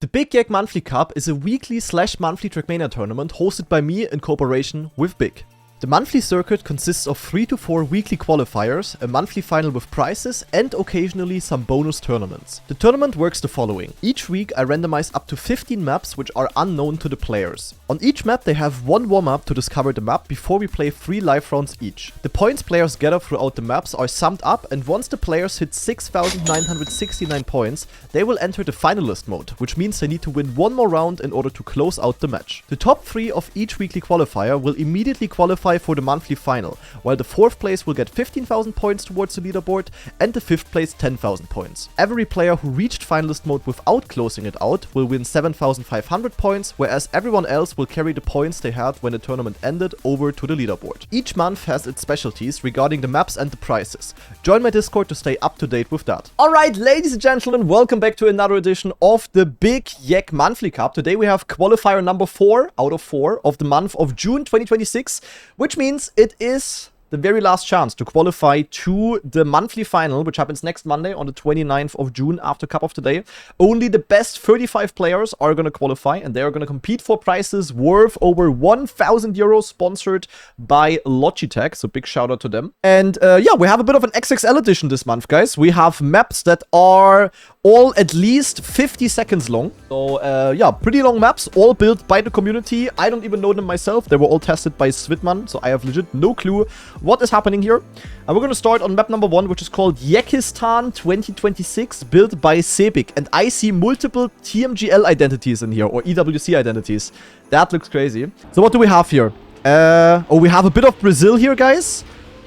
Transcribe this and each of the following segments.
The BIG YEK Monthly Cup is a weekly/monthly Trackmania tournament hosted by me in cooperation with BIG. The monthly circuit consists of 3 to 4 weekly qualifiers, a monthly final with prizes, and occasionally some bonus tournaments. The tournament works the following. Each week I randomize up to 15 maps which are unknown to the players. On each map they have one warm-up to discover the map before we play 3 live rounds each. The points players gather throughout the maps are summed up, and once the players hit 6,969 points, they will enter the finalist mode, which means they need to win one more round in order to close out the match. The top 3 of each weekly qualifier will immediately qualify for the monthly final, while the 4th place will get 15,000 points towards the leaderboard and the 5th place 10,000 points. Every player who reached finalist mode without closing it out will win 7,500 points, whereas everyone else will carry the points they had when the tournament ended over to the leaderboard. Each month has its specialties regarding the maps and the prizes. Join my Discord to stay up to date with that. Alright, ladies and gentlemen, welcome back to another edition of the BIG YEK Monthly Cup. Today we have qualifier number 4 out of 4 of the month of June 2026, which means it is the very last chance to qualify to the monthly final, which happens next Monday on the 29th of June after Cup of the Day. Only the best 35 players are going to qualify, and they are going to compete for prizes worth over 1,000 euros, sponsored by Logitech, so big shout out to them. And yeah, we have a bit of an XXL edition this month, guys. We have maps that are all at least 50 seconds long. So yeah, pretty long maps, all built by the community. I don't even know them myself. They were all tested by Svitman, so I have legit no clue what is happening here. And we're going to start on map number 1, which is called Yekistan 2026, built by Sebik. And I see multiple TMGL identities in here, or EWC identities. That looks crazy. So what do we have here? Oh, we have a bit of Brazil here, guys.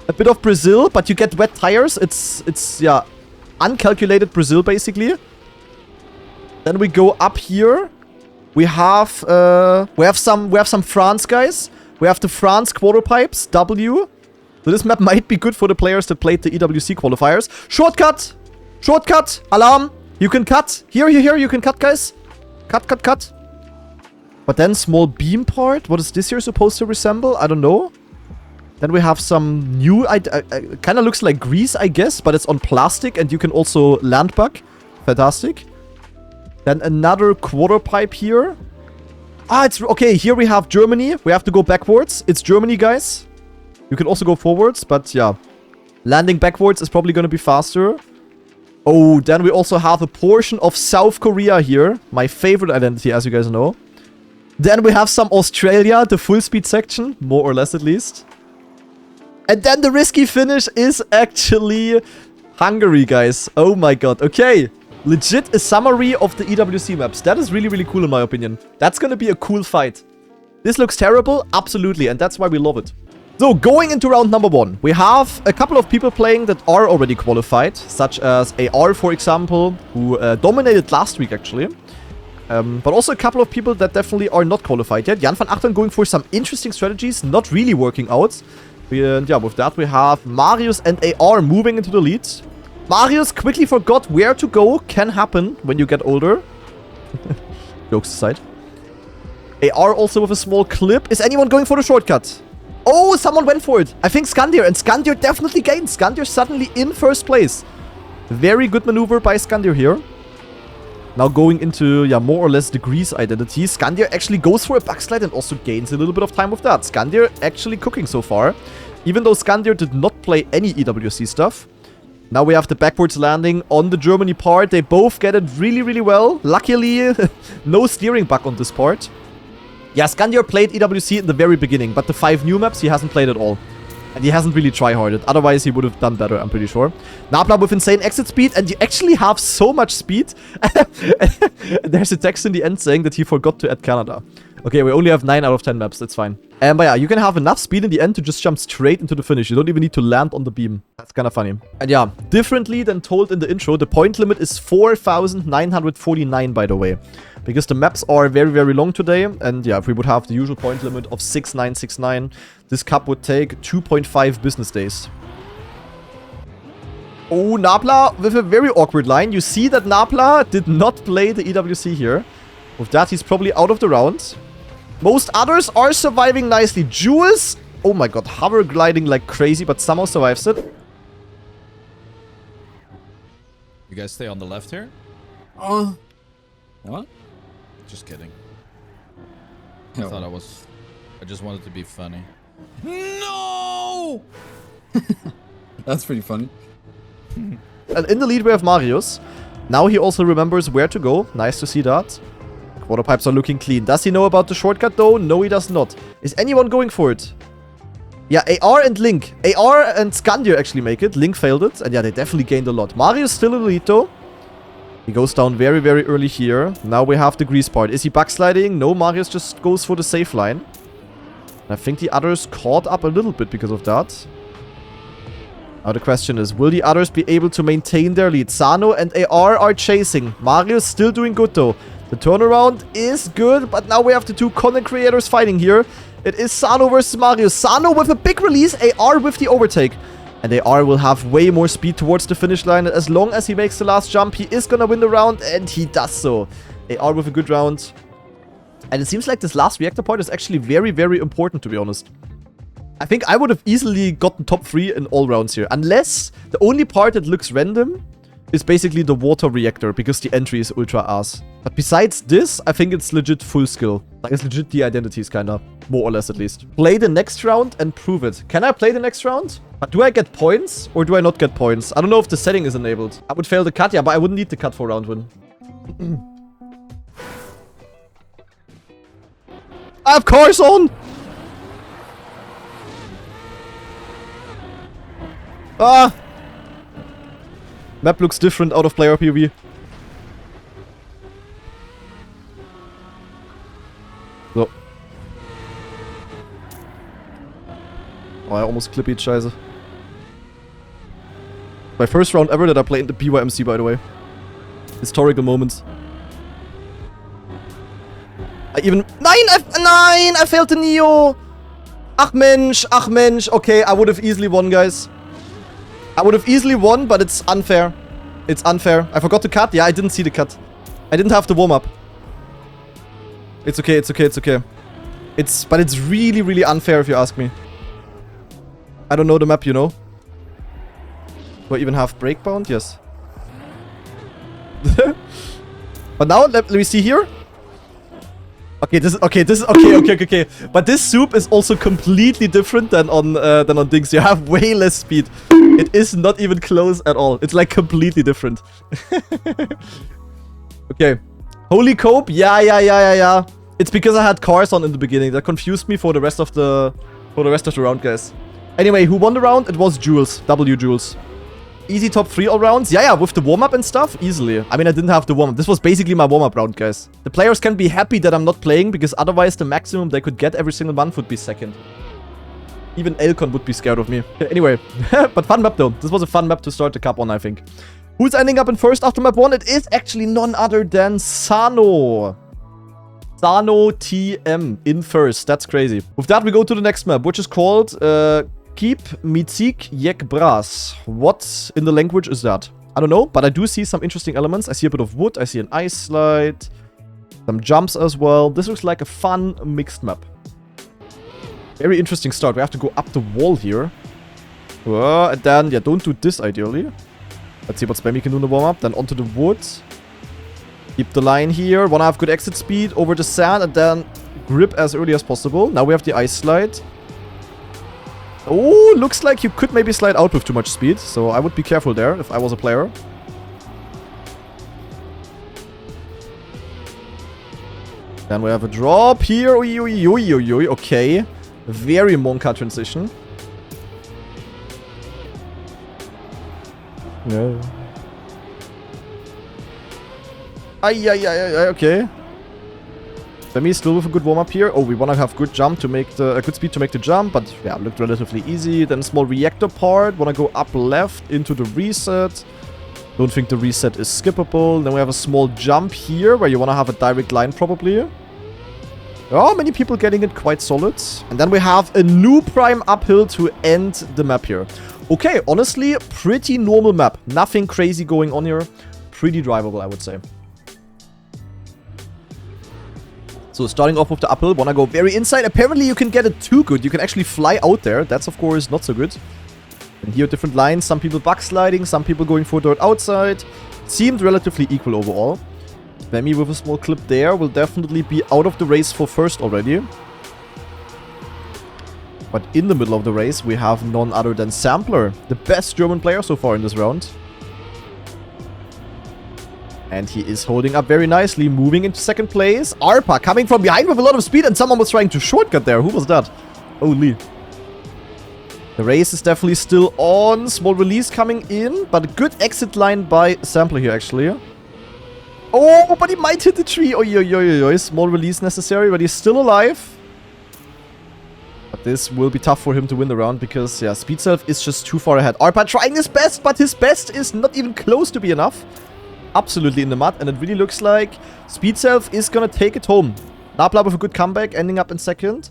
A bit of Brazil, but you get wet tires. It's yeah, uncalculated Brazil, basically. Then we go up here. We have some France, guys. We have the France quarter pipes, W. So this map might be good for the players that played the EWC qualifiers. Shortcut! Shortcut! Alarm! You can cut. Here, you can cut, guys. Cut. But then small beam part. What is this here supposed to resemble? I don't know. Then we have some new... kind of looks like grease, I guess, but it's on plastic, and you can also land bug. Fantastic. Then another quarter pipe here. Ah, it's... Okay, here we have Germany. We have to go backwards. It's Germany, guys. You can also go forwards, but yeah. Landing backwards is probably going to be faster. Oh, then we also have a portion of South Korea here. My favorite identity, as you guys know. Then we have some Australia, the full speed section. More or less, at least. And then the risky finish is actually Hungary, guys. Oh my god. Okay. Legit a summary of the EWC maps. That is really, really cool in my opinion. That's going to be a cool fight. This looks terrible. Absolutely. And that's why we love it. So, going into round number 1, we have a couple of people playing that are already qualified, such as AR, for example, who dominated last week, actually. But also a couple of people that definitely are not qualified yet. Jan van Achtern going for some interesting strategies, not really working out. And yeah, with that, we have Marius and AR moving into the lead. Marius quickly forgot where to go. Can happen when you get older. Jokes aside. AR also with a small clip. Is anyone going for the shortcut? Oh, someone went for it. I think Skandir. And Skandir definitely gained. Skandir suddenly in first place. Very good maneuver by Skandir here. Now going into, yeah, more or less the grease identity. Skandir actually goes for a backslide and also gains a little bit of time with that. Skandir actually cooking so far. Even though Skandir did not play any EWC stuff. Now we have the backwards landing on the Germany part. They both get it really, really well. Luckily, no steering bug on this part. Yeah, Skandir played EWC in the very beginning, but the 5 new maps he hasn't played at all. And he hasn't really tryharded. Otherwise, he would have done better, I'm pretty sure. Nabla with insane exit speed, and you actually have so much speed. There's a text in the end saying that he forgot to add Canada. Okay, we only have 9 out of 10 maps, that's fine. But yeah, you can have enough speed in the end to just jump straight into the finish. You don't even need to land on the beam. That's kind of funny. And yeah, differently than told in the intro, the point limit is 4,949, by the way. Because the maps are very, very long today. And yeah, if we would have the usual point limit of 6,969, this cup would take 2.5 business days. Oh, Nabla with a very awkward line. You see that Nabla did not play the EWC here. With that, he's probably out of the round. Most others are surviving nicely. Jules, oh my god, hover gliding like crazy, but somehow survives it. You guys stay on the left here? Oh. What? Just kidding. No. I thought I just wanted to be funny. No! That's pretty funny. And in the lead we have Marius. Now he also remembers where to go. Nice to see that. Quarter pipes are looking clean. Does he know about the shortcut though? No, he does not. Is anyone going for it? Yeah, AR and Link. AR and Scandia actually make it. Link failed it. And yeah, they definitely gained a lot. Marius still in the lead though. He goes down very, very early here. Now we have the grease part. Is he backsliding? No, Marius just goes for the safe line. And I think the others caught up a little bit because of that. Now the question is, will the others be able to maintain their lead? Sano and AR are chasing. Marius still doing good though. The turnaround is good, but now we have the two content creators fighting here. It is Sano versus Marius. Sano with a big release, AR with the overtake. And AR will have way more speed towards the finish line. As long as he makes the last jump, he is gonna win the round, and he does so. AR with a good round. And it seems like this last reactor part is actually very, very important, to be honest. I think I would have easily gotten top 3 in all rounds here. Unless the only part that looks random is basically the water reactor, because the entry is ultra ass. But besides this, I think it's legit full skill. Like, it's legit the identities, kinda. More or less, at least. Play the next round and prove it. Can I play the next round? But do I get points, or do I not get points? I don't know if the setting is enabled. I would fail the cut, yeah, but I wouldn't need the cut for round win. I have cars on! Ah! Map looks different out of player POV. So. Oh, I almost clippied, scheiße. My first round ever that I played in the BYMC, by the way. Historical moments. Nein, I failed the Neo! Ach Mensch, okay, I would have easily won, guys. I would have easily won, but it's unfair. It's unfair. I forgot to cut. Yeah, I didn't see the cut. I didn't have the warm-up. It's okay, it's okay, it's okay. But it's really, really unfair if you ask me. I don't know the map, you know. Do I even have breakbound? Yes. But now, let me see here. Okay, this is okay. But this soup is also completely different than on Dings. You have way less speed. It is not even close at all. It's like completely different. Okay. Holy cope? Yeah. It's because I had cars on in the beginning. That confused me for the rest of the round, guys. Anyway, who won the round? It was Jules. W Jules. Easy top 3 all rounds. Yeah, with the warm-up and stuff, easily. I mean, I didn't have the warm-up. This was basically my warm-up round, guys. The players can be happy that I'm not playing, because otherwise the maximum they could get every single month would be second. Even Elcon would be scared of me. Anyway, but fun map though. This was a fun map to start the cup on, I think. Who's ending up in first after map 1? It is actually none other than Sano. Sano TM in first. That's crazy. With that, we go to the next map, which is called BIG YEK. What in the language is that? I don't know, but I do see some interesting elements. I see a bit of wood. I see an ice slide. Some jumps as well. This looks like a fun mixed map. Very interesting start. We have to go up the wall here. And then, yeah, don't do this ideally. Let's see what Spammy can do in the warm-up. Then onto the wood. Keep the line here. Wanna have good exit speed over the sand and then grip as early as possible. Now we have the ice slide. Oh, looks like you could maybe slide out with too much speed. So I would be careful there if I was a player. Then we have a drop here. Okay. Very Monka transition. No. Okay. Demi still with a good warm-up here. Oh, we want to have good jump to make the good speed to make the jump, but yeah, looked relatively easy. Then small reactor part. Want to go up left into the reset. Don't think the reset is skippable. Then we have a small jump here where you want to have a direct line probably. Oh, many people getting it quite solid. And then we have a new prime uphill to end the map here. Okay, honestly, pretty normal map. Nothing crazy going on here. Pretty drivable, I would say. So starting off with the uphill, wanna go very inside. Apparently you can get it too good. You can actually fly out there. That's of course not so good. And here different lines. Some people backsliding, some people going for dirt outside. Seemed relatively equal overall. Spammy with a small clip there will definitely be out of the race for first already. But in the middle of the race, we have none other than Sampler, the best German player so far in this round. And he is holding up very nicely, moving into second place. Arpa coming from behind with a lot of speed, and someone was trying to shortcut there. Who was that? Holy. The race is definitely still on. Small release coming in, but a good exit line by Sampler here, actually. Oh, but he might hit the tree. Oi, oi, oi, oi. Small release necessary, but he's still alive. But this will be tough for him to win the round because, yeah, Speed Self is just too far ahead. Arpa trying his best, but his best is not even close to be enough. Absolutely in the mud, and it really looks like Speed Self is gonna take it home. Nabla with a good comeback, ending up in second.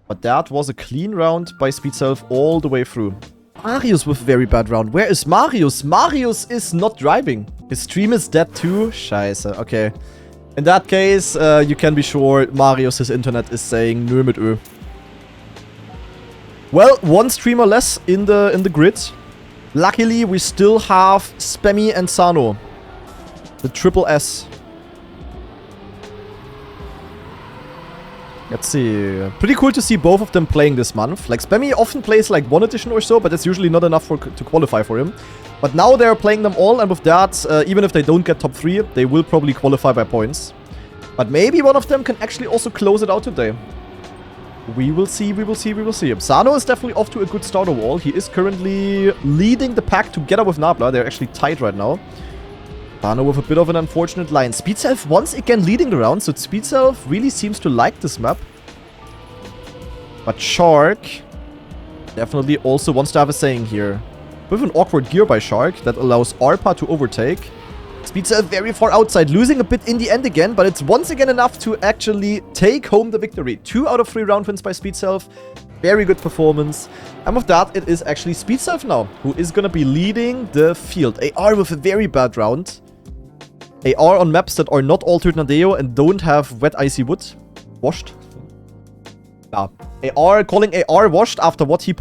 But that was a clean round by Speed Self all the way through. Marius with a very bad round. Where is Marius? Marius is not driving. His stream is dead too. Scheiße. Okay. In that case, you can be sure Marius, his internet is saying nö mit Ö. Well, one streamer less in the grid. Luckily, we still have Spammy and Sano. The triple S. Let's see. Pretty cool to see both of them playing this month. Like, Spammy often plays like one edition or so, but that's usually not enough to qualify for him. But now they're playing them all, and with that, even if they don't get top 3, they will probably qualify by points. But maybe one of them can actually also close it out today. We will see, we will see, we will see. Sano is definitely off to a good start overall. He is currently leading the pack together with Nabla. They're actually tied right now. Sano with a bit of an unfortunate line. Speed Self once again leading the round, so Speed Self really seems to like this map. But Shark definitely also wants to have a saying here. With an awkward gear by Shark that allows Arpa to overtake. Speed Self very far outside, losing a bit in the end again, but it's once again enough to actually take home the victory. 2 out of 3 round wins by Speed Self. Very good performance. And with that, it is actually Speed Self now who is going to be leading the field. AR with a very bad round. AR on maps that are not altered Nadeo and don't have wet icy wood. Washed. Nah. AR, calling AR washed after what he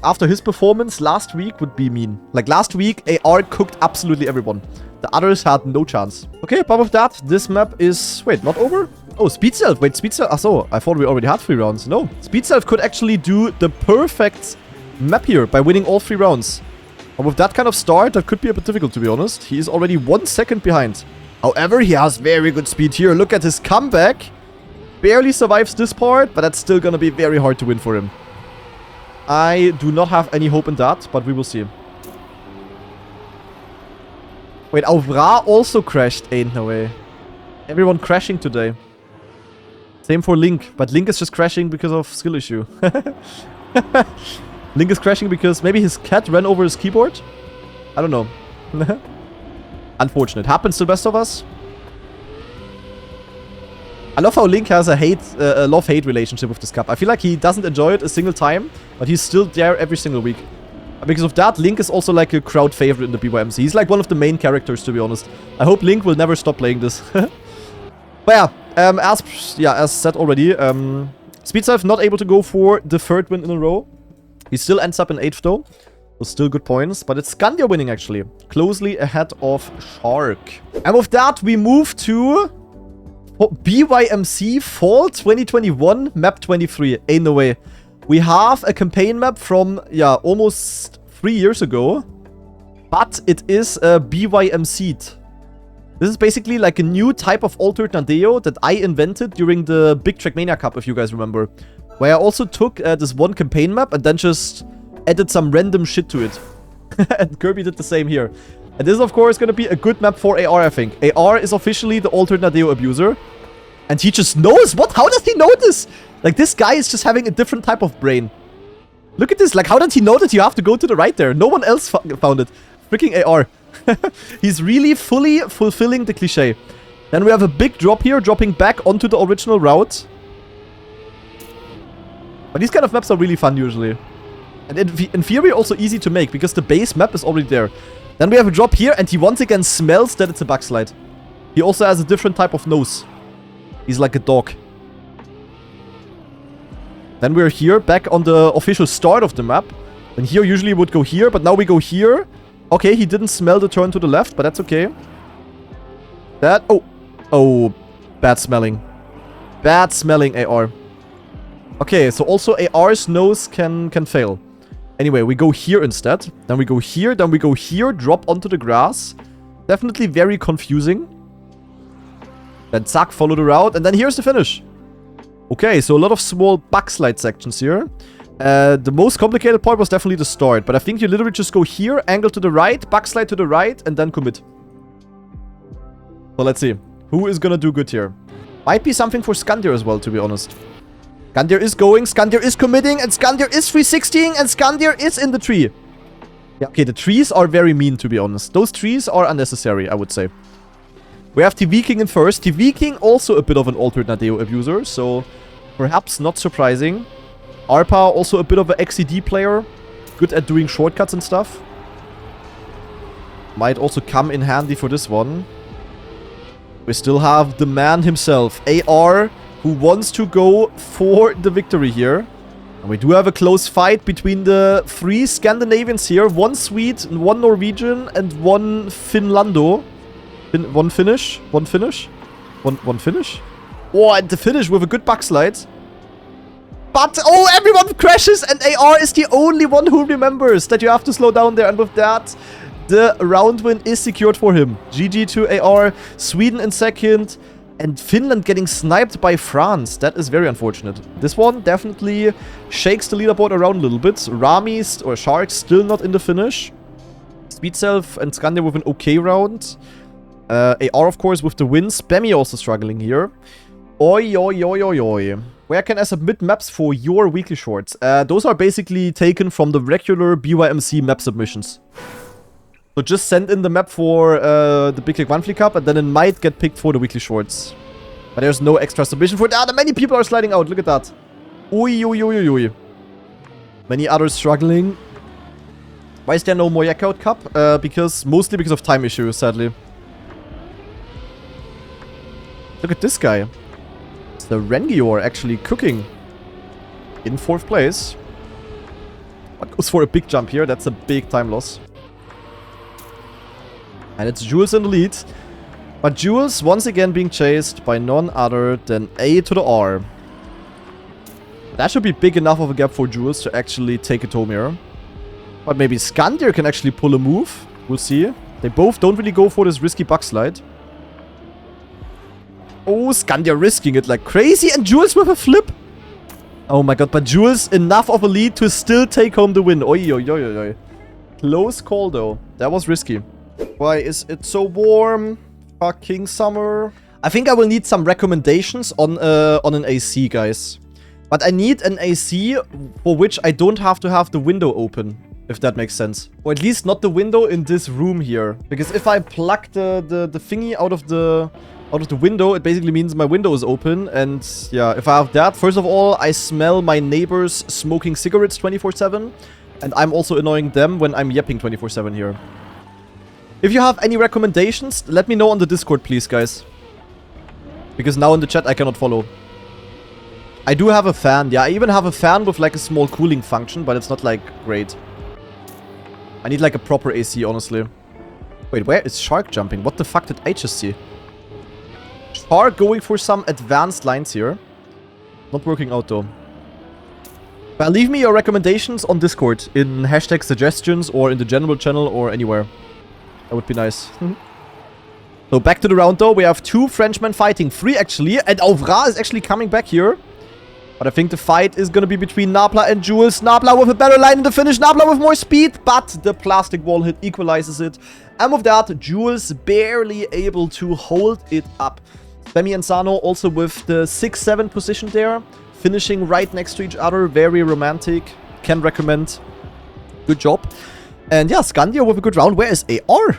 after his performance last week would be mean. Like last week, AR cooked absolutely everyone. The others had no chance. Okay, but with that, this map is... Wait, not over? Oh, Speed Self. Wait, Speed Self... Achso, I thought we already had 3 rounds. No. Speed Self could actually do the perfect map here by winning all 3 rounds. And with that kind of start, that could be a bit difficult, to be honest. He is already 1 second behind. However, he has very good speed here. Look at his comeback. Barely survives this part, but that's still gonna be very hard to win for him. I do not have any hope in that, but we will see. Wait, Auvra also crashed. Ain't no way. Everyone crashing today. Same for Link, but Link is just crashing because of skill issue. Link is crashing because maybe his cat ran over his keyboard? I don't know. Unfortunate. Happens to the best of us. I love how Link has a love-hate relationship with this cup. I feel like he doesn't enjoy it a single time, but he's still there every single week. Because of that, Link is also like a crowd favorite in the BYMC. He's like one of the main characters, to be honest. I hope Link will never stop playing this. But yeah, as said already, Speed Self not able to go for the 3rd win in a row. He still ends up in 8th though. So still good points, but it's Scandia winning actually. Closely ahead of Shark. And with that, we move to BYMC Fall 2021 Map 23. Ain't no way. We have a campaign map from, yeah, almost 3 years ago. But it is BYMC'd. This is basically like a new type of altered Nadeo that I invented during the BIG Trackmania Cup, if you guys remember. Where I also took this one campaign map and then just added some random shit to it. And Kirby did the same here. And this is, of course, going to be a good map for AR, I think. AR is officially the altered Nadeo abuser. And he just knows. What? How does he know this? Like, this guy is just having a different type of brain. Look at this. Like, how did he know that you have to go to the right there? No one else found it. Freaking AR. He's really fully fulfilling the cliche. Then we have a big drop here, dropping back onto the original route. But these kind of maps are really fun, usually. And in theory, also easy to make, because the base map is already there. Then we have a drop here, and he once again smells that it's a backslide. He also has a different type of nose. He's like a dog. Then we're here, back on the official start of the map. And here usually would go here, but now we go here. Okay, he didn't smell the turn to the left, but that's okay. Oh, Oh, bad smelling. Bad smelling AR. Okay, so also AR's nose can fail. Anyway, we go here instead. Then we go here, then we go here, drop onto the grass. Definitely very confusing. Then Zack, follow the route, and then here's the finish. Okay, so a lot of small backslide sections here. The most complicated part was definitely the start, but I think you literally just go here, angle to the right, backslide to the right, and then commit. So let's see. Who is gonna do good here? Might be something for Skandir as well, to be honest. Skandir is going, Skandir is committing, and Skandir is 360ing, and Skandir is in the tree. Yeah, okay, the trees are very mean, to be honest. Those trees are unnecessary, I would say. We have TV King in first. TV King also a bit of an altered Nadeo abuser, so perhaps not surprising. Arpa also a bit of an XCD player. Good at doing shortcuts and stuff. Might also come in handy for this one. We still have the man himself, AR, who wants to go for the victory here. And we do have a close fight between the 3 Scandinavians here. 1 Swede, 1 Norwegian, and 1 Finlando. One finish. One finish. Oh, and the finish with a good backslide. But, oh, everyone crashes, and AR is the only one who remembers that you have to slow down there. And with that, the round win is secured for him. GG to AR, Sweden in second, and Finland getting sniped by France. That is very unfortunate. This one definitely shakes the leaderboard around a little bit. Rami or Shark still not in the finish. Speedself and Skandir with an okay round. AR, of course, with the win. Spammy also struggling here. Oi, oi, oi, oi, oi. Where can I submit maps for your weekly shorts? Those are basically taken from the regular BYMC map submissions. So just send in the map for the Big YEK Monthly Cup, and then it might get picked for the weekly shorts. But there's no extra submission for that. Many people are sliding out. Look at that. Ui, ui, ui, ui, ui. Many others struggling. Why is there no more YEK Out Cup? Mostly because of time issues, sadly. Look at this guy. It's the Rengior actually cooking. In 4th place. What goes for a big jump here? That's a big time loss. And it's Jules in the lead. But Jules once again being chased by none other than A to the R. That should be big enough of a gap for Jules to actually take it home here. But maybe Skandir can actually pull a move. We'll see. They both don't really go for this risky backslide. Oh, Skandir risking it like crazy. And Jules with a flip. Oh my god, but Jules enough of a lead to still take home the win. Oi, oi, oi, oi, oi. Close call though. That was risky. Why is it so warm? Fucking summer. I think I will need some recommendations on an AC, guys. But I need an AC for which I don't have to have the window open, if that makes sense. Or at least not the window in this room here. Because if I plug the thingy out of the window, it basically means my window is open. And yeah, if I have that, first of all, I smell my neighbors smoking cigarettes 24/7. And I'm also annoying them when I'm yapping 24/7 here. If you have any recommendations, let me know on the Discord, please, guys. Because now in the chat I cannot follow. I do have a fan. Yeah, I even have a fan with like a small cooling function, but it's not like great. I need like a proper AC, honestly. Wait, where is Shark jumping? What the fuck did I just see? Shark going for some advanced lines here. Not working out though. But leave me your recommendations on Discord in hashtag suggestions or in the general channel or anywhere. That would be nice. So back to the round though. We have 2 Frenchmen fighting. 3 actually. And Auvra is actually coming back here. But I think the fight is going to be between Nabla and Jules. Nabla with a better line in the finish. Nabla with more speed. But the plastic wall hit equalizes it. And with that, Jules barely able to hold it up. Spammy and Sano also with the 6-7 position there. Finishing right next to each other. Very romantic. Can recommend. Good job. And yeah, Skandir with a good round. Where is AR?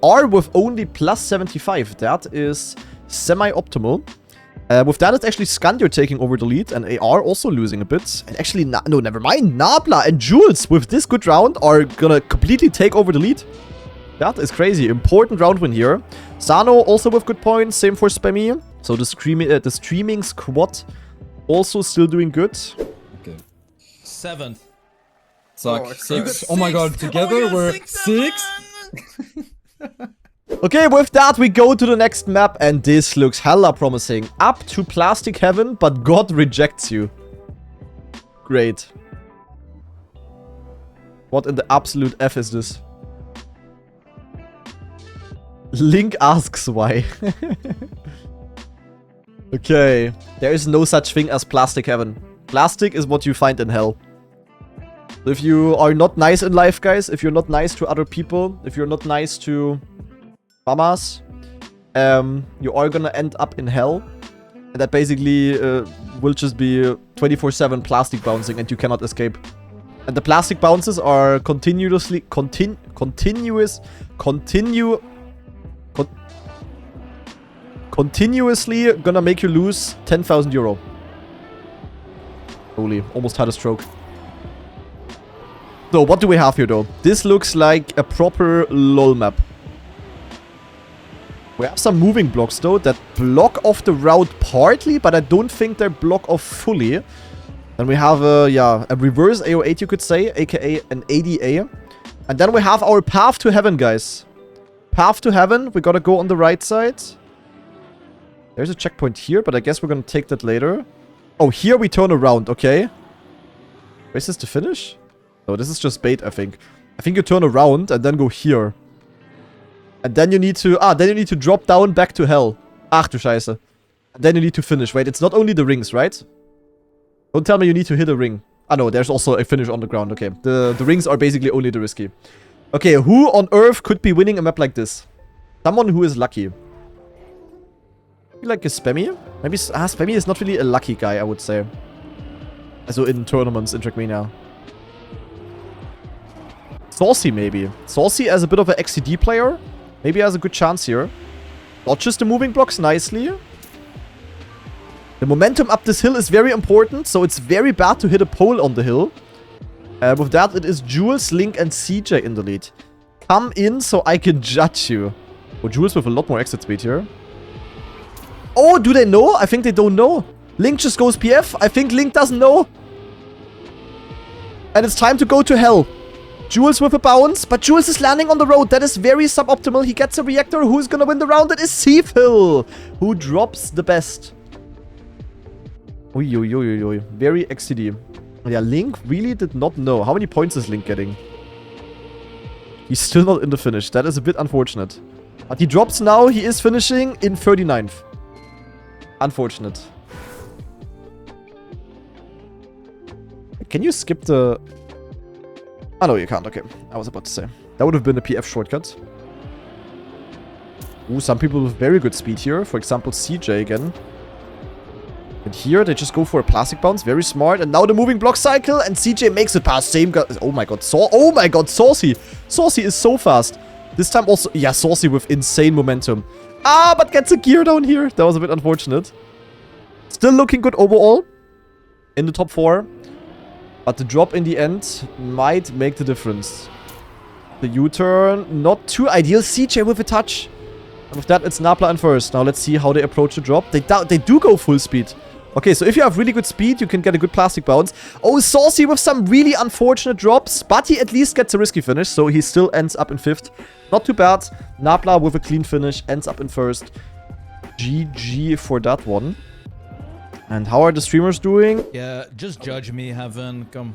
AR with only plus 75. That is semi-optimal. With that, it's actually Skandir taking over the lead. And AR also losing a bit. And actually, no, never mind. Nabla and Jules with this good round are gonna completely take over the lead. That is crazy. Important round win here. Sano also with good points. Same for Spammy. So the streaming squad also still doing good. Okay. 7th. Suck. Oh, 6. Oh my god, together we're 6? Okay, with that, we go to the next map, and this looks hella promising. Up to Plastic Heaven, but God rejects you. Great. What in the absolute F is this? Link asks why. Okay. There is no such thing as Plastic Heaven. Plastic is what you find in hell. If you are not nice in life, guys, if you're not nice to other people, if you're not nice to mamas, you are gonna end up in hell. And that basically will just be 24/7 plastic bouncing and you cannot escape. And the plastic bounces are continuously gonna make you lose 10,000 euro. Holy, almost had a stroke. So, what do we have here, though? This looks like a proper LOL map. We have some moving blocks, though, that block off the route partly, but I don't think they block off fully. Then we have a reverse AO8, you could say, aka an ADA. And then we have our path to heaven, guys. Path to heaven, we gotta go on the right side. There's a checkpoint here, but I guess we're gonna take that later. Oh, here we turn around, okay. Is this to finish? No, this is just bait, I think. I think you turn around and then go here. And then you need to... then you need to drop down back to hell. Ach du Scheiße. And then you need to finish. Wait, it's not only the rings, right? Don't tell me you need to hit a ring. Ah, no, there's also a finish on the ground. Okay, the rings are basically only the risky. Okay, who on earth could be winning a map like this? Someone who is lucky. Maybe like a Spammy? Maybe... Spammy is not really a lucky guy, I would say. Also in tournaments in Trackmania. Saucy, maybe. Saucy as a bit of an XCD player. Maybe has a good chance here. Dodges the moving blocks nicely. The momentum up this hill is very important, so it's very bad to hit a pole on the hill. With that, it is Jules, Link, and CJ in the lead. Come in so I can judge you. Oh, Jules with a lot more exit speed here. Oh, do they know? I think they don't know. Link just goes PF. I think Link doesn't know. And it's time to go to hell. Jules with a bounce, but Jules is landing on the road. That is very suboptimal. He gets a reactor. Who's gonna win the round? It is Seafill, who drops the best. Oi. Very XCD. Yeah, Link really did not know. How many points is Link getting? He's still not in the finish. That is a bit unfortunate. But he drops now. He is finishing in 39th. Unfortunate. Can you skip the... Oh, no, you can't. Okay. I was about to say. That would have been a PF shortcut. Ooh, some people with very good speed here. For example, CJ again. And here, they just go for a plastic bounce. Very smart. And now the moving block cycle. And CJ makes it past. Same guy. Oh my god. Oh my god, Saucy. Saucy is so fast. This time also... Yeah, Saucy with insane momentum. Ah, but gets a gear down here. That was a bit unfortunate. Still looking good overall. In the top 4. But the drop in the end might make the difference. The U-turn, not too ideal. CJ with a touch. And with that, it's Napla in first. Now let's see how they approach the drop. They do go full speed. Okay, so if you have really good speed, you can get a good plastic bounce. Oh, Saucy with some really unfortunate drops. But he at least gets a risky finish, so he still ends up in 5th. Not too bad. Napla with a clean finish ends up in 1st. GG for that one. And how are the streamers doing? Yeah, just judge me, Heaven. Come.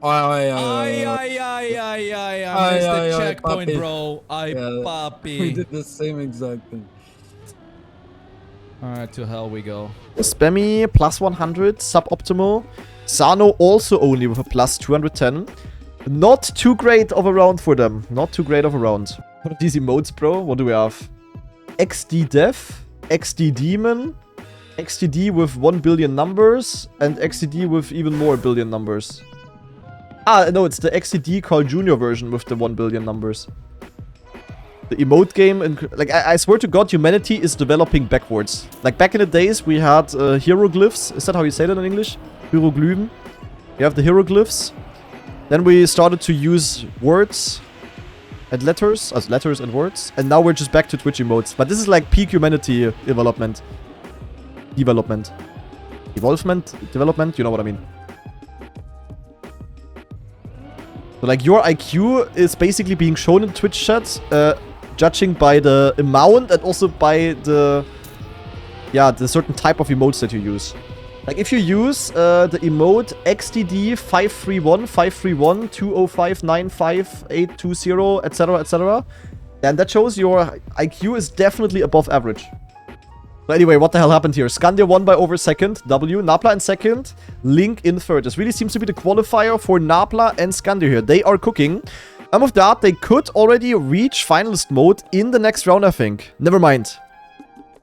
I missed the checkpoint, papi. bro. Papi. We did the same exact thing. Alright, to hell we go. Spammy, plus 100, suboptimal. Sano also only with a plus 210. Not too great of a round for them. Not too great of a round. What are these emotes, bro? What do we have? XD Death, XD Demon, XDD with 1 billion numbers, and XDD with even more billion numbers. Ah, no, it's the XDD Carl Jr. version with the 1 billion numbers. The emote game, like, I swear to God, humanity is developing backwards. Like, back in the days, we had hieroglyphs. Is that how you say that in English? Hieroglyphen. We have the hieroglyphs. Then we started to use words and letters, as letters and words. And now we're just back to Twitch emotes. But this is like peak humanity development. Development, you know what I mean. So like your IQ is basically being shown in Twitch chat, judging by the amount and also by the certain type of emotes that you use. Like if you use the emote XDD 531 531 205 95 820 etc, then that shows your IQ is definitely above average. But anyway, what the hell happened here? Scandia won by over second, W. Napla in second, Link in third. This really seems to be the qualifier for Napla and Scandia here. They are cooking. With that, they could already reach finalist mode in the next round, I think. Never mind.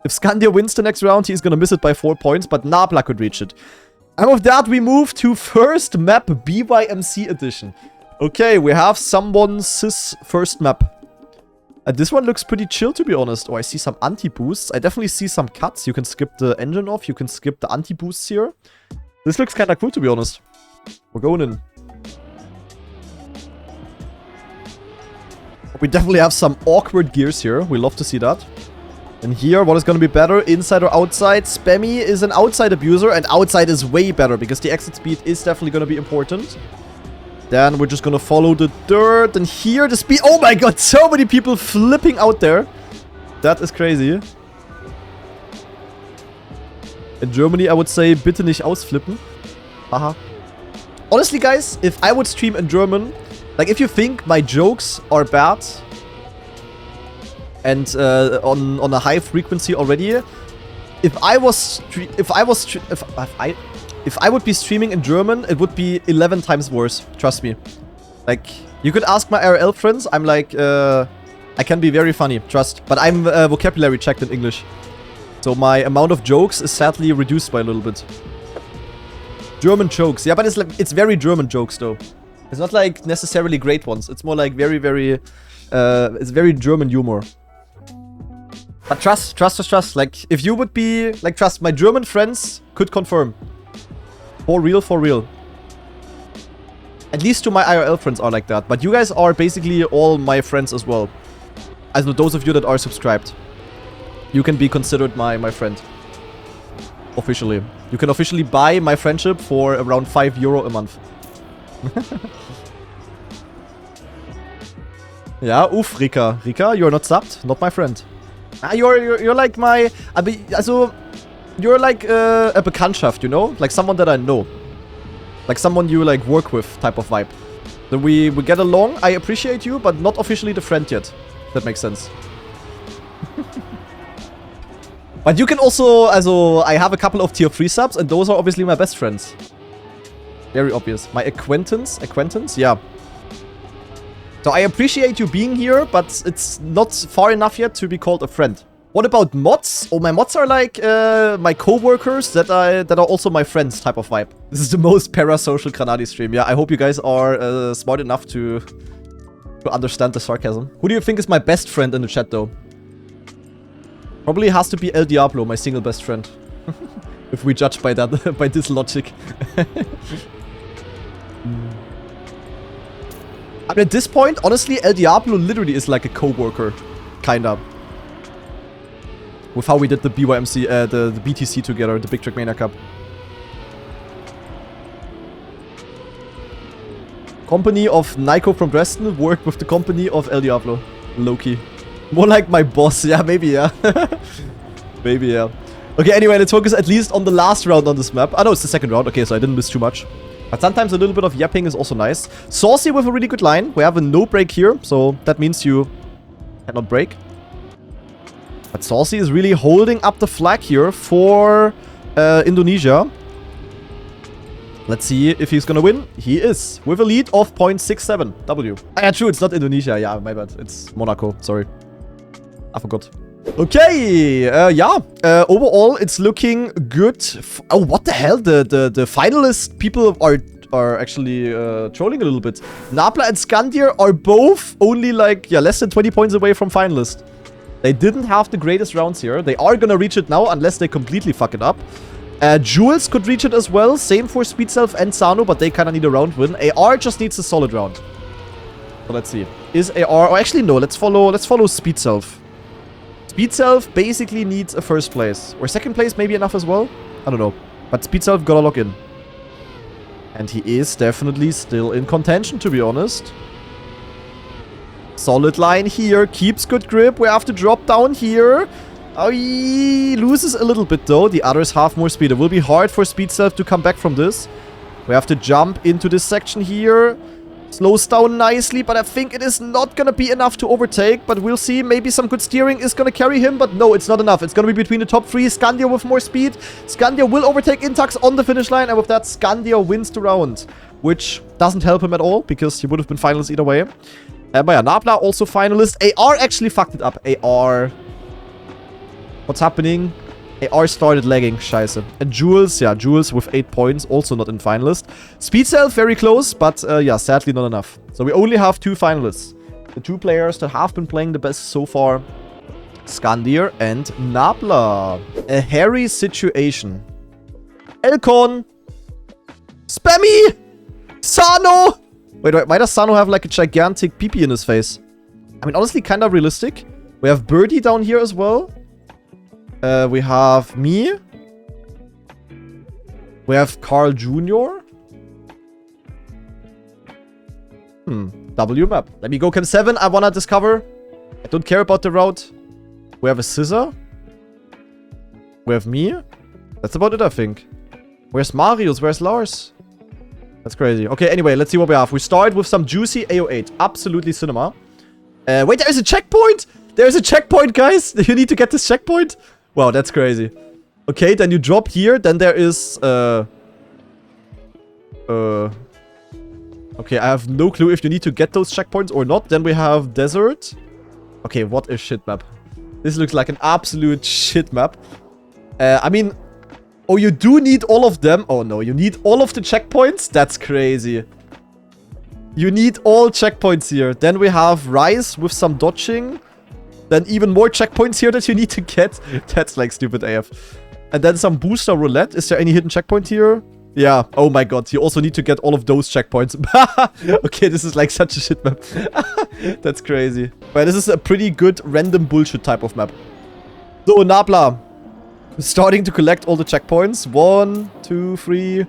If Scandia wins the next round, he's gonna miss it by 4 points, but Napla could reach it. And with that, we move to first map, BYMC edition. Okay, we have someone's first map. This one looks pretty chill, to be honest. Oh, I see some anti-boosts. I definitely see some cuts. You can skip the engine off. You can skip the anti-boosts here. This looks kind of cool, to be honest. We're going in. We definitely have some awkward gears here. We love to see that. And here, what is going to be better? Inside or outside? Spammy is an outside abuser, and outside is way better because the exit speed is definitely going to be important. Then we're just gonna follow the dirt, and here the speed. Oh my god, so many people flipping out there. That is crazy. In Germany, I would say, bitte nicht ausflippen. Haha. Honestly, guys, if I would stream in German, like if you think my jokes are bad and on a high frequency already, if I would be streaming in German, it would be 11 times worse. Trust me. Like, you could ask my IRL friends. I'm like, I can be very funny. Trust. But I'm vocabulary checked in English. So my amount of jokes is sadly reduced by a little bit. German jokes. Yeah, but it's very German jokes, though. It's not like necessarily great ones. It's more like very, it's very German humor. But trust. Like, if you would be, like, trust, my German friends could confirm. For real. At least to my IRL friends are like that. But you guys are basically all my friends as well. Also those of you that are subscribed. You can be considered my friend. Officially. You can officially buy my friendship for around €5 a month. Yeah, oof, Rika. Rika, you're not subbed. Not my friend. Ah, you're like my... Also... You're like a Bekanntschaft, you know? Like someone that I know. Like someone you like work with type of vibe. Then we get along. I appreciate you, but not officially the friend yet. That makes sense. But you can also... I have a couple of tier 3 subs, and those are obviously my best friends. Very obvious. My acquaintance? Yeah. So I appreciate you being here, but it's not far enough yet to be called a friend. What about mods? Oh, my mods are like my co-workers that are also my friends type of vibe. This is the most parasocial Granadi stream. Yeah, I hope you guys are smart enough to understand the sarcasm. Who do you think is my best friend in the chat, though? Probably has to be El Diablo, my single best friend. If we judge by that, by this logic. I mean, at this point, honestly, El Diablo literally is like a co-worker. Kinda. With how we did the BYMC, the BTC together, the Big Trackmania Cup. Company of Nico from Dresden worked with the company of El Diablo. Loki. More like my boss. Yeah, maybe, yeah. Maybe, yeah. Okay, anyway, let's focus at least on the last round on this map. Ah, no, it's the second round. Okay, so I didn't miss too much. But sometimes a little bit of yapping is also nice. Saucy with a really good line. We have a no break here, so that means you cannot break. But Saucy is really holding up the flag here for Indonesia. Let's see if he's gonna win. He is, with a lead of 0.67 W. Ah, yeah, true, it's not Indonesia. Yeah, my bad. It's Monaco. Sorry. I forgot. Okay, yeah. Overall, it's looking good. Oh, what the hell? The finalist people are actually trolling a little bit. Napla and Scandir are both only like, yeah, less than 20 points away from finalist. They didn't have the greatest rounds here. They are gonna reach it now unless they completely fuck it up. Jules could reach it as well. Same for Speedself and Sano, but they kind of need a round win. AR just needs a solid round. So let's see. Is AR... Oh, actually, no. Let's follow Speedself. Speedself basically needs a first place. Or second place maybe enough as well? I don't know. But Speedself gotta lock in. And he is definitely still in contention, to be honest. Solid line here. Keeps good grip. We have to drop down here. Oh, he loses a little bit, though. The others have more speed. It will be hard for Speed Self to come back from this. We have to jump into this section here. Slows down nicely, but I think it is not going to be enough to overtake. But we'll see. Maybe some good steering is going to carry him. But no, it's not enough. It's going to be between the top three. Scandia with more speed. Scandia will overtake Intax on the finish line. And with that, Scandia wins the round. Which doesn't help him at all, because he would have been finalist either way. But yeah, Nabla also finalist. AR actually fucked it up. AR. What's happening? AR started lagging. Scheiße. And Jules, yeah, Jules with 8 points, also not in finalist. Speed Self, very close, but yeah, sadly not enough. So we only have 2 finalists. The 2 players that have been playing the best so far, Skandir and Nabla. A hairy situation. Elkon! Spammy! Sano! Wait, why does Sano have like a gigantic pee-pee in his face? I mean, honestly, kind of realistic. We have Birdie down here as well. We have me. We have Carl Jr. W map. Let me go Cam 7. I want to discover. I don't care about the route. We have a Scissor. We have me. That's about it, I think. Where's Marius? Where's Lars? That's crazy. Okay, anyway, let's see what we have. We start with some juicy AO8. Absolutely cinema. Wait, there is a checkpoint! There is a checkpoint, guys! You need to get this checkpoint. Wow, that's crazy. Okay, then you drop here. Then there is... Okay, I have no clue if you need to get those checkpoints or not. Then we have Desert. Okay, what a shit map. This looks like an absolute shit map. I mean... Oh, you do need all of them. Oh, no. You need all of the checkpoints? That's crazy. You need all checkpoints here. Then we have Rise with some dodging. Then even more checkpoints here that you need to get. That's like stupid AF. And then some booster roulette. Is there any hidden checkpoint here? Yeah. Oh my god. You also need to get all of those checkpoints. Okay, this is like such a shit map. That's crazy. But this is a pretty good random bullshit type of map. So, Nabla. Starting to collect all the checkpoints. 1, 2, 3,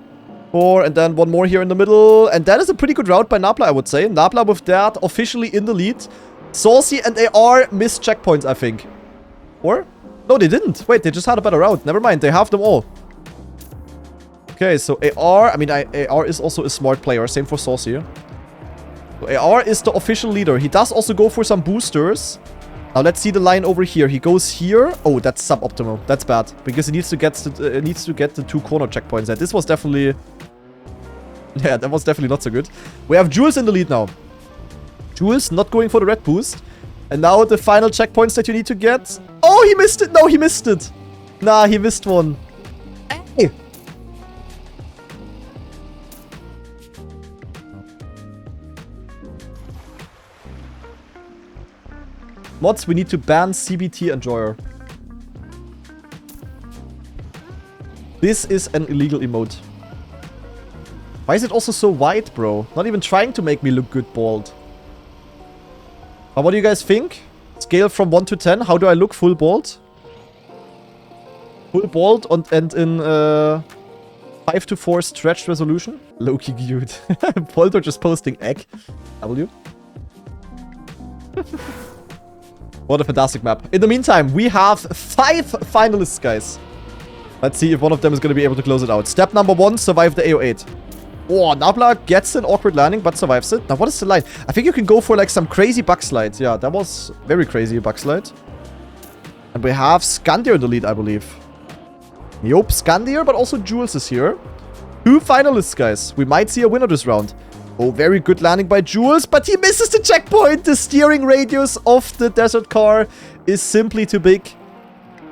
4. And then one more here in the middle. And that is a pretty good route by Nabla, I would say. Nabla with that officially in the lead. Saucy and AR missed checkpoints, I think. Or? No, they didn't. Wait, they just had a better route. Never mind, they have them all. Okay, so AR... I mean, AR is also a smart player. Same for Saucy. So AR is the official leader. He does also go for some boosters. Now, let's see the line over here. He goes here. Oh, that's suboptimal. That's bad. Because he needs to get the 2 corner checkpoints. And this was definitely... Yeah, that was definitely not so good. We have Jules in the lead now. Jules not going for the red boost. And now the final checkpoints that you need to get. Oh, he missed it. No, he missed it. Nah, he missed one. Hey. Mods, we need to ban CBT Enjoyer. This is an illegal emote. Why is it also so white, bro? Not even trying to make me look good bald. But what do you guys think? Scale from 1 to 10. How do I look full bald? Full bald and in 5 to 4 stretched resolution. Low-key cute. Poldo just posting egg. W. What a fantastic map. In the meantime, we have 5 finalists, guys. Let's see if one of them is going to be able to close it out. Step number 1, survive the AO8. Oh, Nabla gets an awkward landing, but survives it. Now, what is the line? I think you can go for, like, some crazy backslide. Yeah, that was very crazy backslide. And we have Skandir in the lead, I believe. Yup, Skandir, but also Jules is here. 2 finalists, guys. We might see a winner this round. Oh, very good landing by Jules, but he misses the checkpoint. The steering radius of the desert car is simply too big.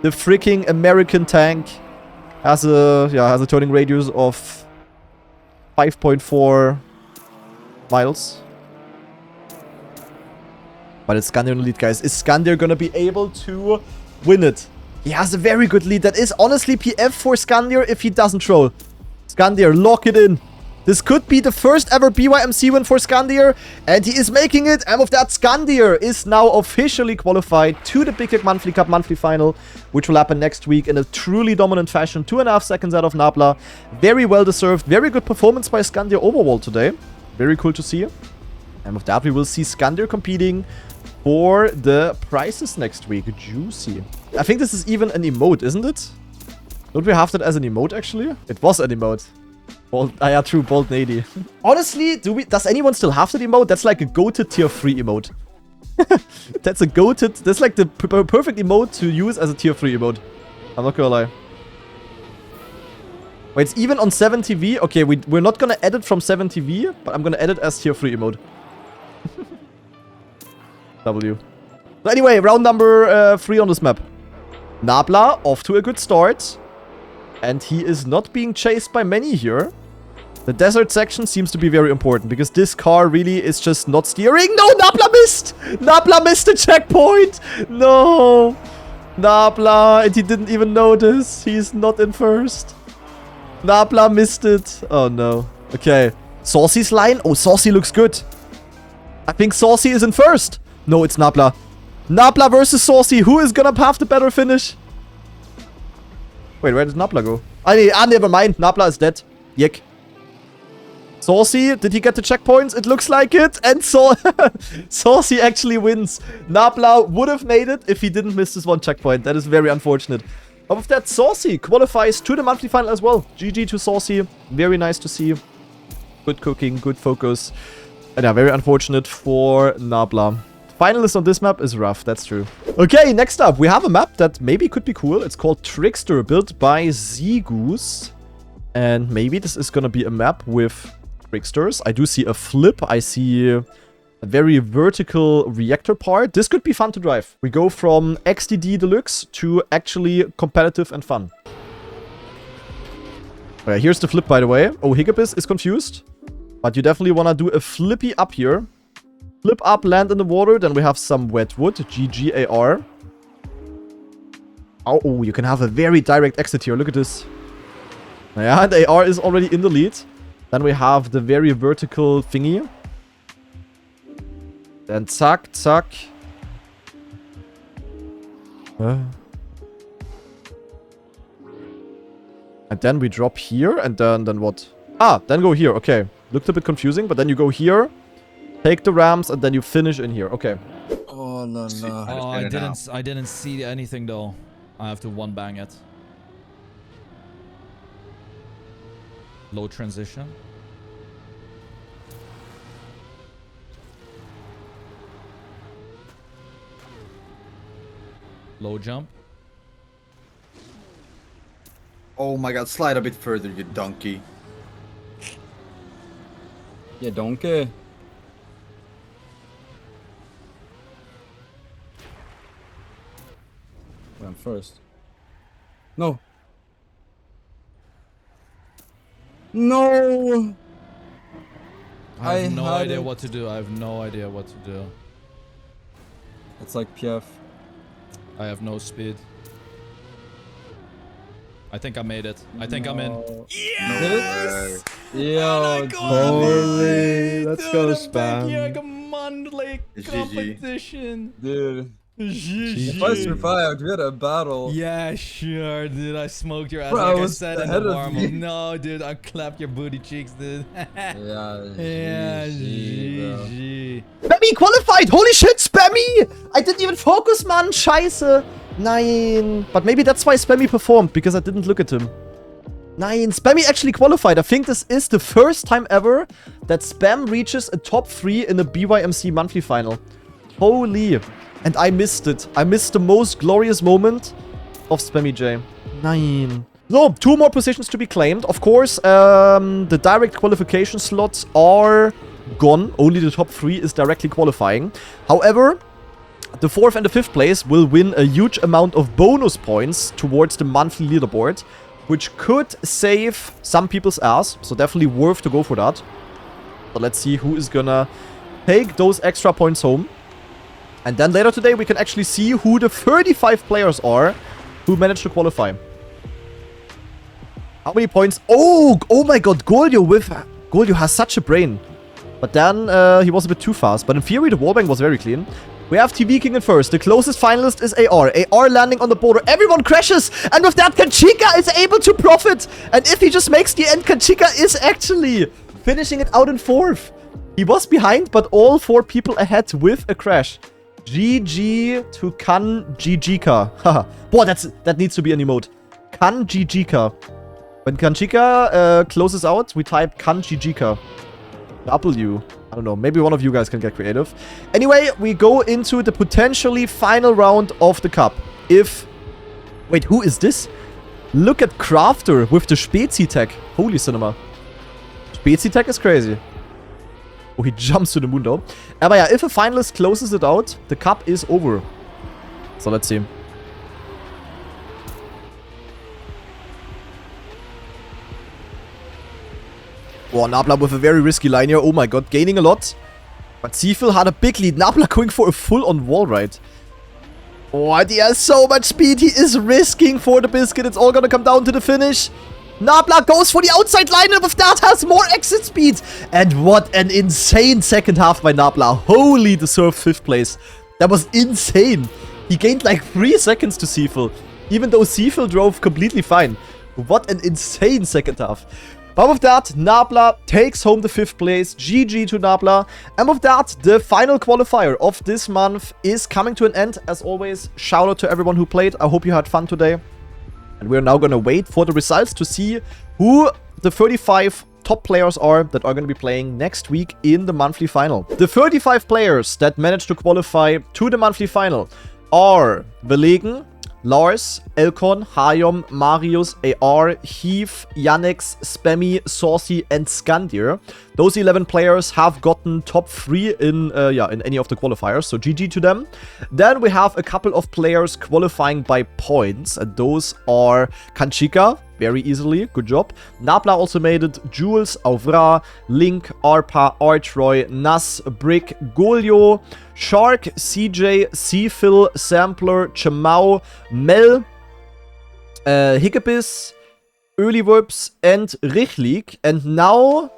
The freaking American tank has a turning radius of 5.4 miles. But it's Skandir in the lead, guys. Is Skandir gonna be able to win it? He has a very good lead. That is honestly PF for Skandir if he doesn't troll. Skandir, lock it in. This could be the first ever BYMC win for Skandir, and he is making it. And with that, Skandir is now officially qualified to the BIG YEK Monthly Cup monthly final, which will happen next week in a truly dominant fashion. 2.5 seconds out of Nabla. Very well deserved. Very good performance by Skandir overall today. Very cool to see. And with that, we will see Skandir competing for the prizes next week. Juicy. I think this is even an emote, isn't it? Don't we have that as an emote, actually? It was an emote. Bold, yeah, true, Bold Nady. Honestly, does anyone still have that emote? That's like a goated tier 3 emote. That's a goated... That's like the perfect emote to use as a tier 3 emote. I'm not gonna lie. Wait, it's even on 7TV? Okay, we're not gonna edit from 7TV, but I'm gonna edit as tier 3 emote. W. So anyway, round number 3 on this map. Nabla off to a good start. And he is not being chased by many here. The desert section seems to be very important because this car really is just not steering. No, Nabla missed! Nabla missed the checkpoint! No! Nabla, and he didn't even notice. He's not in first. Nabla missed it. Oh no. Okay. Saucy's line? Oh, Saucy looks good. I think Saucy is in first. No, it's Nabla. Nabla versus Saucy. Who is gonna have the better finish? Wait, where did Nabla go? Never mind. Nabla is dead. Yek. Saucy, did he get the checkpoints? It looks like it. And Saucy actually wins. Nabla would have made it if he didn't miss this one checkpoint. That is very unfortunate. But with that, Saucy qualifies to the monthly final as well. GG to Saucy. Very nice to see. Good cooking, good focus. And yeah, very unfortunate for Nabla. Finalist on this map is rough, that's true. Okay, next up, we have a map that maybe could be cool. It's called Trickster, built by Zegoose. And maybe this is gonna be a map with Tricksters. I do see a flip. I see a very vertical reactor part. This could be fun to drive. We go from XDD Deluxe to actually competitive and fun. Okay, here's the flip, by the way. Oh, Hiccupus is confused. But you definitely want to do a flippy up here. Flip up, land in the water. Then we have some wet wood. GGAR. Oh, you can have a very direct exit here. Look at this. Yeah, the AR is already in the lead. Then we have the very vertical thingy. Then zack, zack. And then we drop here. And then what? Ah, then go here. Okay. Looked a bit confusing, but then you go here. Take the ramps, and then you finish in here. Okay. Oh, no, no. Oh, I didn't see anything, though. I have to one bang it. Low transition. Low jump. Oh my god, slide a bit further, you donkey. Yeah, donkey. I'm first. No. No! I have no idea what to do. I have no idea what to do. It's like PF. I have no speed. I think I made it. I think I'm in. Yes! Yo, Holy, let's go spam. BIG YEK Monthly competition. dude. GG. If I survived, we had a battle. Yeah, sure, dude. I smoked your ass Bro, like I I was said in ahead the of warm-up. you. No, dude. I clapped your booty cheeks, dude. Yeah, GG. Spammy qualified! Holy shit, Spammy! I didn't even focus, man. Scheiße. Nein. But maybe that's why Spammy performed, because I didn't look at him. Nein. Spammy actually qualified. I think this is the first time ever that Spam reaches a top 3 in the BYMC monthly final. Holy. And I missed it. I missed the most glorious moment of Spammy J. Nein. So, 2 more positions to be claimed. Of course, the direct qualification slots are gone. Only the top 3 is directly qualifying. However, the 4th and the 5th place will win a huge amount of bonus points towards the monthly leaderboard, which could save some people's ass. So definitely worth to go for that. But let's see who is gonna take those extra points home. And then later today, we can actually see who the 35 players are who managed to qualify. How many points? Oh my god, Golio with Golio has such a brain. But then he was a bit too fast. But in theory, the wallbang was very clean. We have TV King in first. The closest finalist is AR. AR landing on the border. Everyone crashes. And with that, Kanchika is able to profit. And if he just makes the end, Kanchika is actually finishing it out in 4th. He was behind, but all 4 people ahead with a crash. GG to Kan GGka. Haha. Boah, that needs to be an emote. Kan GGka. When Kanchika closes out, we type Kan GGka. W. I don't know. Maybe one of you guys can get creative. Anyway, we go into the potentially final round of the cup. If... Wait, who is this? Look at Crafter with the Spezi tag. Holy cinema. Spezi tag is crazy. Oh, he jumps to the moon though. Aber yeah, if a finalist closes it out, the cup is over. So let's see. Oh, Nabla with a very risky line here. Oh my god, gaining a lot. But Seafil had a big lead. Nabla going for a full-on wall ride. Oh, and he has so much speed. He is risking for the biscuit. It's all gonna come down to the finish. Nabla goes for the outside line and with that has more exit speed. And what an insane second half by Nabla. Holy deserved 5th place. That was insane. He gained like 3 seconds to Seafil. Even though Seafil drove completely fine. What an insane second half. But with that, Nabla takes home the 5th place. GG to Nabla. And with that, the final qualifier of this month is coming to an end. As always, shout out to everyone who played. I hope you had fun today. And we're now going to wait for the results to see who the 35 top players are that are going to be playing next week in the monthly final. The 35 players that managed to qualify to the monthly final are Belegen, Lars, Elkon, Hayom, Marius, AR, Heath, Yannex, Spammy, Saucy, and Skandir. Those 11 players have gotten top 3 in any of the qualifiers, so GG to them. Then we have a couple of players qualifying by points, and those are Kanchika, very easily, good job. Nabla also made it, Jules, Auvra, Link, Arpa, Artroy, Nas, Brick, Golio, Shark, CJ, Seafil, Sampler, Chamau, Mel, Hickabis, Earlyworps, and Richlik. And now...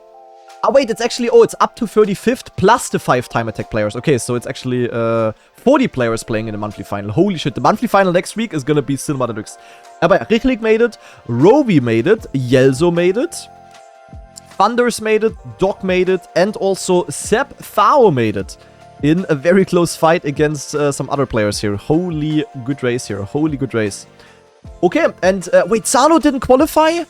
Oh, wait, it's actually... Oh, it's up to 35th plus the 5 time attack players. Okay, so it's actually 40 players playing in the monthly final. Holy shit, the monthly final next week is gonna be Cinema Deluxe. Aber ja, Richlik made it, Rovi made it, Yelzo made it, Thunders made it, Doc made it, and also Seb Thao made it. In a very close fight against some other players here. Holy good race here. Holy good race. Okay, and wait, Sano didn't qualify?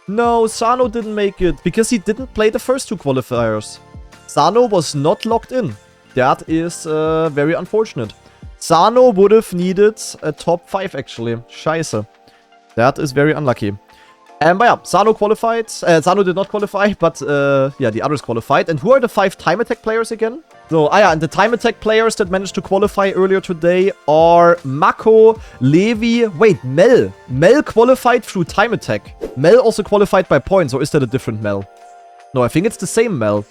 No, Sano didn't make it because he didn't play the first 2 qualifiers. Sano was not locked in. That is very unfortunate. Sano would have needed a top 5 actually. Scheiße. That is very unlucky. But yeah, Sano qualified. Sano did not qualify, but yeah, the others qualified. And who are the 5 time attack players again? So, yeah, and the time attack players that managed to qualify earlier today are Mako, Levi, wait, Mel. Mel qualified through time attack. Mel also qualified by points, or is that a different Mel? No, I think it's the same Mel.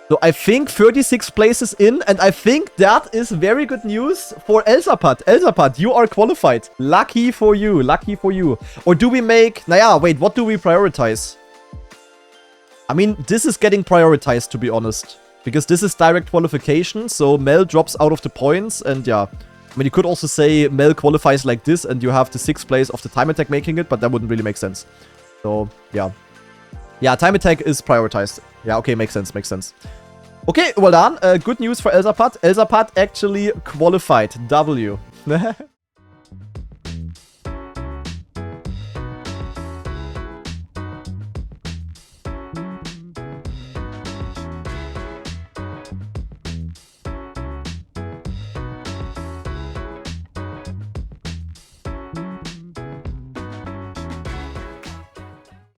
So I think 36 places in, and I think that is very good news for Elzapad. Elzapad, you are qualified. Lucky for you, lucky for you. Or do we make... Naja, wait, what do we prioritize? I mean, this is getting prioritized, to be honest. Because this is direct qualification, so Mel drops out of the points, and yeah. I mean, you could also say Mel qualifies like this, and you have the 6th place of the time attack making it, but that wouldn't really make sense. So, yeah. Yeah, time attack is prioritized. Yeah, okay, makes sense, makes sense. Okay, well done. Good news for Elzapad. Elzapad actually qualified. W.